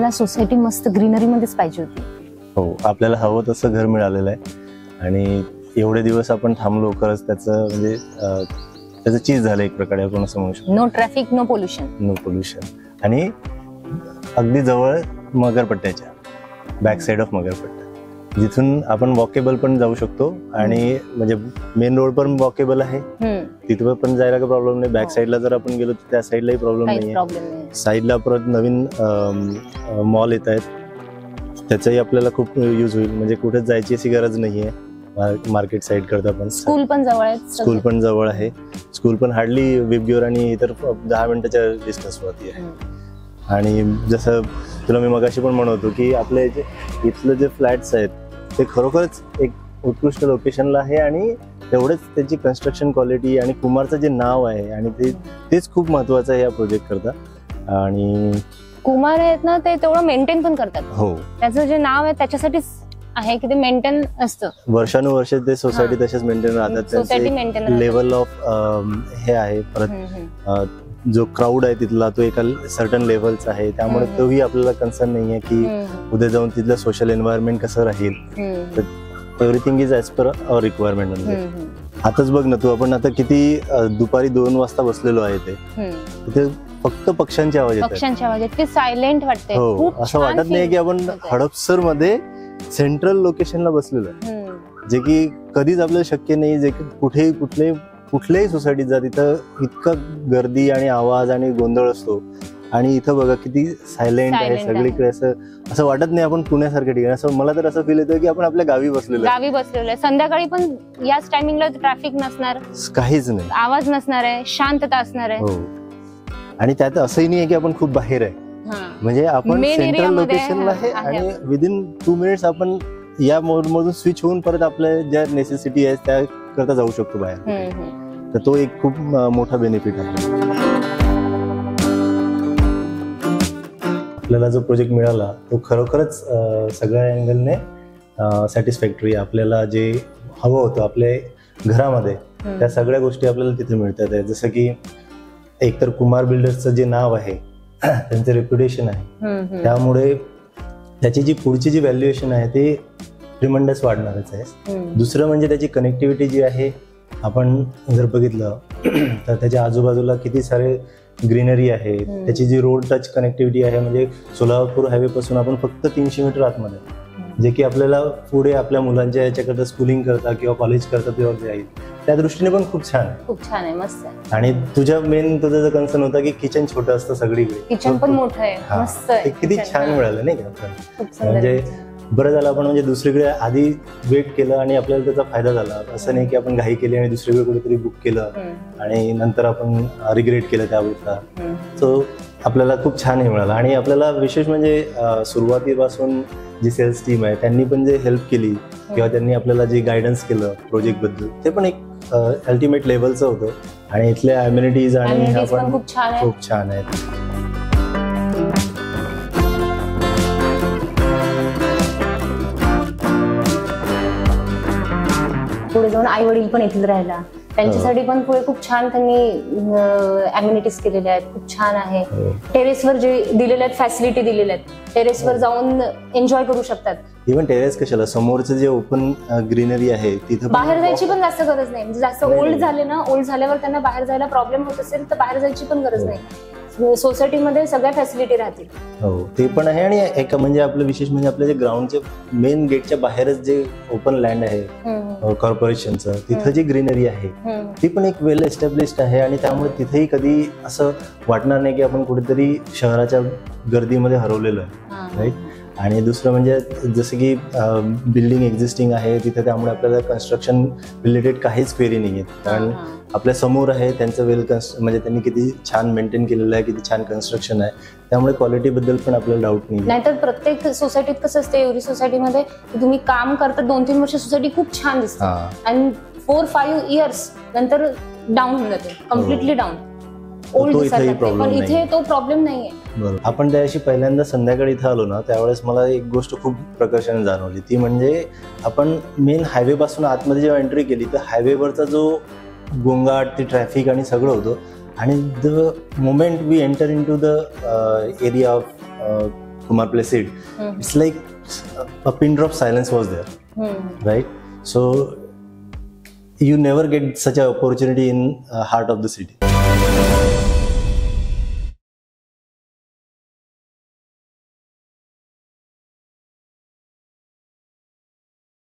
आपल्याला सोसायटी मस्त ग्रीनरी मध्येच पाहिजे होती. हो, आपल्याला हवं तसं घर मिळालेलं आहे आणि एवढे दिवस आपण थांबलो, खरंच त्याचं म्हणजे त्याचं चीज झालं एक प्रकारे आपण असं म्हणू शकतो. नो ट्रॅफिक, नो पोल्युशन आणि अगदी जवळ मगरपट्ट्याच्या बॅक साइड ऑफ मगरपट्टा, जिथून आपण वॉकेबल पण जाऊ शकतो आणि म्हणजे मेन रोड पण वॉकेबल आहे, तिथं पण जायला काही प्रॉब्लेम नाही. बॅक साईडला जर आपण गेलो तर त्या साईडलाही प्रॉब्लेम नाहीये. साईडला परत नवीन मॉल येत आहेत, त्याचाही आपल्याला खूप यूज होईल. म्हणजे कुठेच जायची अशी गरज नाहीये. मार्केट साईड करता पण स्कूल पण जवळ आहे. स्कूल पण हार्डली विबग्योर आणि इतर 10 मिनिटाच्या डिस्टन्सवरती आहे. आणि जसं तुला मी मगाशी पण म्हणतो की आपल्या इथलं जे फ्लॅट्स आहेत ते खरोखरच एक उत्कृष्ट लोकेशनला आहे आणि तेवढेच त्याची कन्स्ट्रक्शन क्वालिटी आणि कुमारचं जे नाव आहे आणि तेच खूप महत्वाचं आहे या प्रोजेक्ट करता. आणि कुमार आहेत ना, ते तेवढं मेंटेन पण करतात. हो, त्याचं जे नाव आहे त्याच्यासाठीच आहे की ते मेंटेन असतं. वर्षानुवर्ष ते सोसायटी तसेच मेंटेन राहतात. त्यांचे लेवल ऑफ हे आहे. परत जो क्राऊड आहे तिथला तो एका सर्टन लेवलचा आहे, त्यामुळे तोही आपल्याला कन्सर्न नाहीये की उद्या जाऊन तिथलं सोशल एन्व्हायरमेंट कसं राहील. तर everything is as per our requirement. म्हणजे आताच बघ ना तू, आपण आता किती दुपारी 2 वाजता बसलेलो आहे तिथे फक्त पक्ष्यांचे आवाज येतात. सायलेंट वाटते. हो, असं वाटत नाही की आपण हडपसर मध्ये सेंट्रल लोकेशनला बसलेलो आहे, जे की कधीच आपल्याला शक्य नाही. जे की कुठल्याही सोसायटीत जा तिथं इतकं गर्दी आणि आवाज आणि गोंधळ असतो. आणि इथं बघा किती सायलेंट आहे सगळीकडे. असं वाटत नाही आपण पुण्यासारख्या ठिकाणी. असं मला तर असं फील येतं की आपण आपल्या गावी बसलेलो आहे. संध्याकाळी पण याच टायमिंगला ट्रॅफिक नसणार, काहीच नाही, आवाज नसणार आहे, शांतता असणार आहे. हो, आणि त्यात असंही नाही की आपण खूप बाहेर आहे. म्हणजे आपण सेंट्रल लोकेशनला आहे आणि विदिन 2 मिनिट्स आपण या मोड मधून स्विच होऊन परत आपल्या ज्या नेसेसिटी आहे त्या करता जाऊ शकतो बाहेर. तर तो एक खूप मोठा बेनिफिट आहे. आपल्याला जो प्रोजेक्ट मिळाला तो खरोखरच सगळ्या अँगलने सॅटिस्फॅक्टरी. आपल्याला जे हवं होतं आपल्या घरामध्ये त्या सगळ्या गोष्टी आपल्याला तिथे मिळतात. जसं की एकतर कुमार बिल्डर्सचं जे नाव आहे, त्यांचं रेप्युटेशन आहे, त्यामुळे त्याची जी पुढची जी व्हॅल्युएशन आहे ते ट्रिमंडस वाढणारच आहे. दुसरं म्हणजे त्याची कनेक्टिव्हिटी जी आहे, आपण जर बघितलं तर त्याच्या आजूबाजूला किती सारे ग्रीनरी आहे. त्याची जी रोड टच कनेक्टिव्हिटी आहे, म्हणजे सोलापूर हायवे पासून आपण फक्त 300 मीटर आतमध्ये, जे की आपल्याला पुढे आपल्या मुलांच्या याच्याकरता स्कूलिंग करता किंवा कॉलेज करता तेव्हा जाईल. त्या दृष्टीने पण खूप छान आहे, मस्त आहे. आणि तुझा जो कन्सर्न होता की किचन छोटं असतं सगळीकडे, किचन पण मोठं आहे, मस्त आहे. किती छान मिळालं नाही का. म्हणजे बरं झालं आपण म्हणजे दुसरीकडे आधी वेट केलं आणि आपल्याला त्याचा फायदा झाला. असं नाही की आपण घाई केली आणि दुसरीकडे कुठेतरी बुक केलं आणि नंतर आपण रिग्रेट केलं त्याबद्दल. सो आपल्याला खूप छान हे मिळालं. आणि आपल्याला विशेष म्हणजे सुरुवातीपासून जी सेल्स टीम आहे त्यांनी पण जे हेल्प केली किंवा त्यांनी आपल्याला जे गायडन्स केलं प्रोजेक्ट बद्दल, ते पण एक अल्टिमेट लेवलचं होतं. आणि इथल्या अम्युनिटीज आणि ह्या पण खूप छान आहेत. पुढे जाऊन आई वडील पण येथील राहायला, त्यांच्यासाठी पण पुढे खूप छान त्यांनी अम्युनिटीज केलेल्या आहेत. खूप छान आहे. टेरेसवर जे दिलेल्या आहेत फॅसिलिटी दिलेल्या आहेत, टेरेसवर जाऊन एन्जॉय करू शकतात. इव्हन टेरेस कशाला, समोरचं जे ओपन ग्रीनरी आहे तिथं बाहेर जायची पण जास्त गरज नाही. म्हणजे जास्त ओल्ड झाले ना, ओल्ड झाल्यावर त्यांना बाहेर जायला प्रॉब्लेम होत असेल तर बाहेर जायची पण गरज नाही. सोसायटीमध्ये सगळ्या फॅसिलिटी राहतील. हो, ते पण आहे. आणि एक म्हणजे आपलं विशेष म्हणजे आपल्या जे ग्राउंडच्या मेन गेटच्या बाहेरच जे ओपन लँड आहे कॉर्पोरेशनचं, तिथं जी ग्रीनरी आहे ती पण एक वेल एस्टॅब्लिश्ड आहे. आणि त्यामुळे तिथेही कधी असं वाटणार नाही की आपण कुठेतरी शहराच्या गर्दीमध्ये हरवलेलो आहे, राईट. आणि दुसरं म्हणजे जसं की बिल्डिंग एक्झिस्टिंग आहे तिथे, त्यामुळे आपल्याला कन्स्ट्रक्शन रिलेटेड काहीच क्वेरी नाही आहेत. कारण आपल्या समोर आहे त्यांचं म्हणजे त्यांनी किती छान मेंटेन केलेलं आहे, किती छान कन्स्ट्रक्शन आहे. त्यामुळे क्वालिटी बद्दल पण आपल्याला डाऊट नाही. नाहीतर प्रत्येक सोसायटीत कसं असतं, एव्हरी सोसायटीमध्ये तुम्ही काम करता 2-3 वर्ष सोसायटी खूप छान दिसते आणि 4-5 इयर्स नंतर डाऊन होऊन जाते, कम्प्लिटली डाऊन. पण इथे तो प्रॉब्लेम नाहीये. बरोबर. आपण त्याशी पहिल्यांदा संध्याकाळी इथं आलो ना, त्यावेळेस मला एक गोष्ट खूप प्रकर्षाने जाणवली. ती म्हणजे आपण मेन हायवे पासून आतमध्ये जेव्हा एंट्री केली तर हायवेवरचा जो गोंगाट, ते ट्रॅफिक आणि सगळं होतं. आणि the moment we enter into the area of Kumar Placid, it's like a pin drop silence was there, right? So you never get such an opportunity in heart of the city.